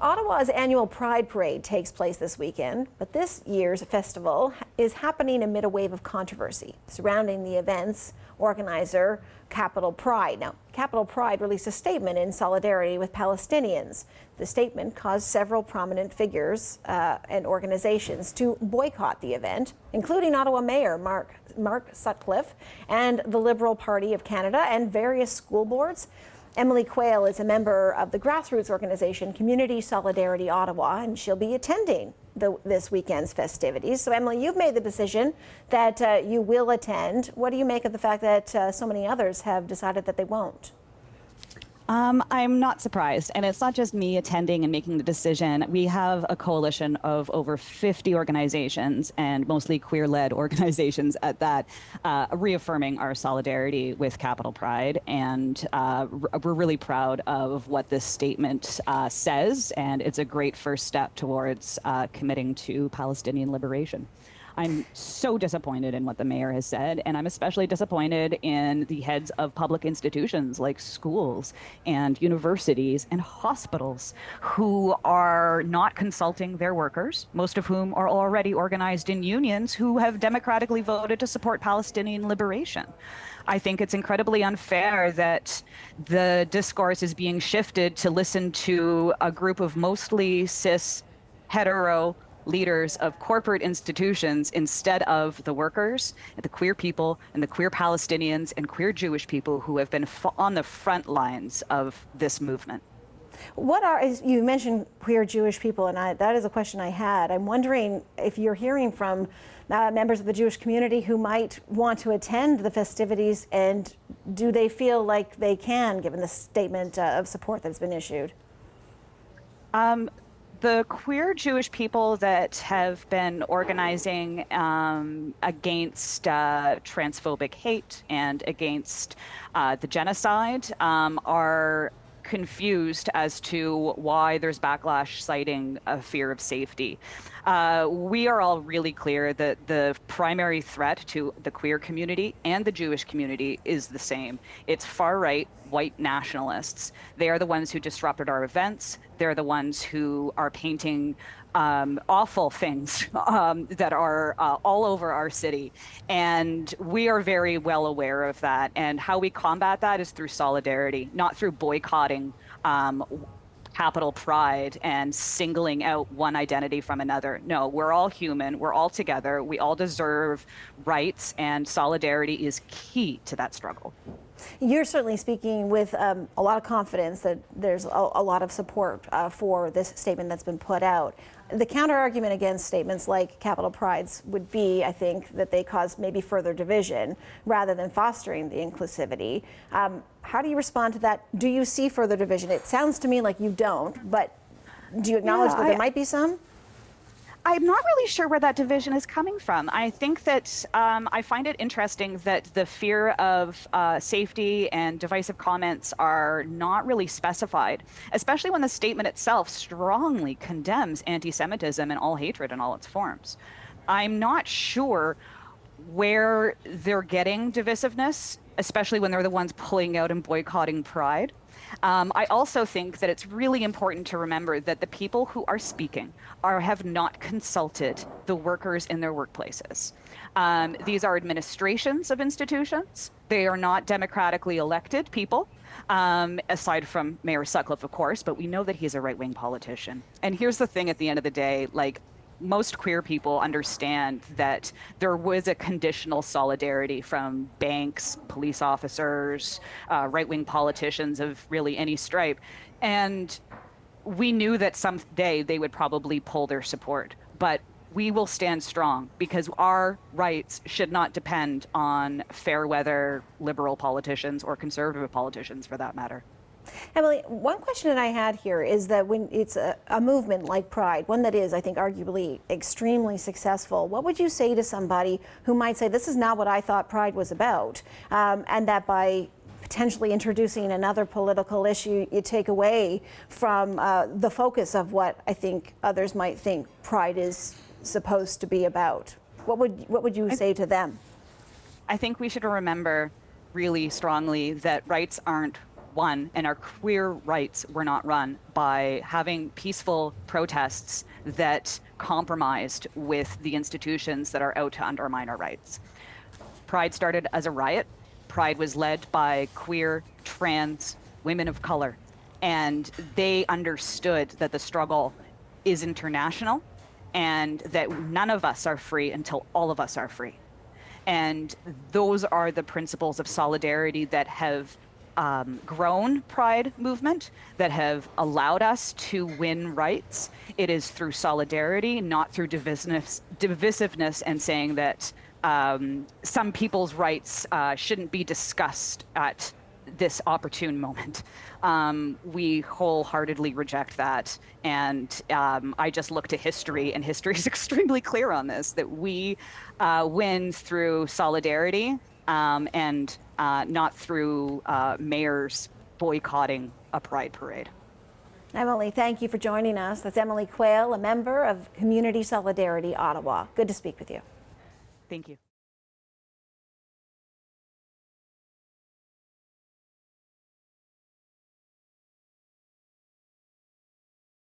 Ottawa's annual Pride Parade takes place this weekend, but this year's festival is happening amid a wave of controversy surrounding the event's organizer, Capital Pride. Now, Capital Pride released a statement in solidarity with Palestinians. The statement caused several prominent figures and organizations to boycott the event, including Ottawa Mayor Mark Sutcliffe and the Liberal Party of Canada and various school boards. Emily Quayle is a member of the grassroots organization Community Solidarity Ottawa, and she'll be attending this weekend's festivities. So, Emily, you've made the decision that you will attend. What do you make of the fact that so many others have decided that they won't? I'm not surprised, and it's not just me attending and making the decision. We have a coalition of over 50 organizations, and mostly queer-led organizations at that, reaffirming our solidarity with Capital Pride, and we're really proud of what this statement says, and it's a great first step towards committing to Palestinian liberation. I'm so disappointed in what the mayor has said, and I'm especially disappointed in the heads of public institutions like schools and universities and hospitals who are not consulting their workers, most of whom are already organized in unions who have democratically voted to support Palestinian liberation. I think it's incredibly unfair that the discourse is being shifted to listen to a group of mostly cis, hetero, leaders of corporate institutions instead of the workers, and the queer people, and the queer Palestinians, and queer Jewish people who have been on the front lines of this movement. You mentioned queer Jewish people, and that is a question I had. I'm wondering if you're hearing from members of the Jewish community who might want to attend the festivities, and do they feel like they can, given the statement of support that's been issued? The queer Jewish people that have been organizing against transphobic hate and against the genocide are confused as to why there's backlash citing a fear of safety. We are all really clear that the primary threat to the queer community and the Jewish community is the same. It's far-right white nationalists. They are the ones who disrupted our events. They're the ones who are painting awful things that are all over our city. And we are very well aware of that. And how we combat that is through solidarity, not through boycotting Capital Pride and singling out one identity from another. No, we're all human. We're all together. We all deserve rights, and solidarity is key to that struggle. You're certainly speaking with a lot of confidence that there's a lot of support for this statement that's been put out. The counter argument against statements like Capital Pride's would be, I think, that they cause maybe further division rather than fostering the inclusivity. How do you respond to that? Do you see further division? It sounds to me like you don't, but do you acknowledge that there might be some? I'm not really sure where that division is coming from. I think that I find it interesting that the fear of safety and divisive comments are not really specified, especially when the statement itself strongly condemns anti-Semitism and all hatred in all its forms. I'm not sure where they're getting divisiveness, especially when they're the ones pulling out and boycotting Pride. I also think that it's really important to remember that the people who are speaking have not consulted the workers in their workplaces. These are administrations of institutions. They are not democratically elected people, aside from Mayor Sutcliffe, of course, but we know that he's a right-wing politician. And here's the thing at the end of the day, most queer people understand that there was a conditional solidarity from banks, police officers, right-wing politicians of really any stripe. And we knew that someday they would probably pull their support. But we will stand strong because our rights should not depend on fair weather liberal politicians or conservative politicians, for that matter. Emily, one question that I had here is that when it's a movement like Pride, one that is, I think, arguably extremely successful, what would you say to somebody who might say, this is not what I thought Pride was about, and that by potentially introducing another political issue, you take away from the focus of what I think others might think Pride is supposed to be about? What would you say to them? I think we should remember really strongly that rights aren't won and our queer rights were not run by having peaceful protests that compromised with the institutions that are out to undermine our rights. Pride started as a riot. Pride was led by queer, trans, women of color, and they understood that the struggle is international and that none of us are free until all of us are free. And those are the principles of solidarity that have grown Pride movement, that have allowed us to win rights. It is through solidarity, not through divisiveness and saying that some people's rights shouldn't be discussed at this opportune moment. We wholeheartedly reject that. And I just look to history, and history is extremely clear on this, that we win through solidarity and not through mayors boycotting a pride parade. Emily, thank you for joining us. That's Emily Quayle, a member of Community Solidarity Ottawa. Good to speak with you. Thank you.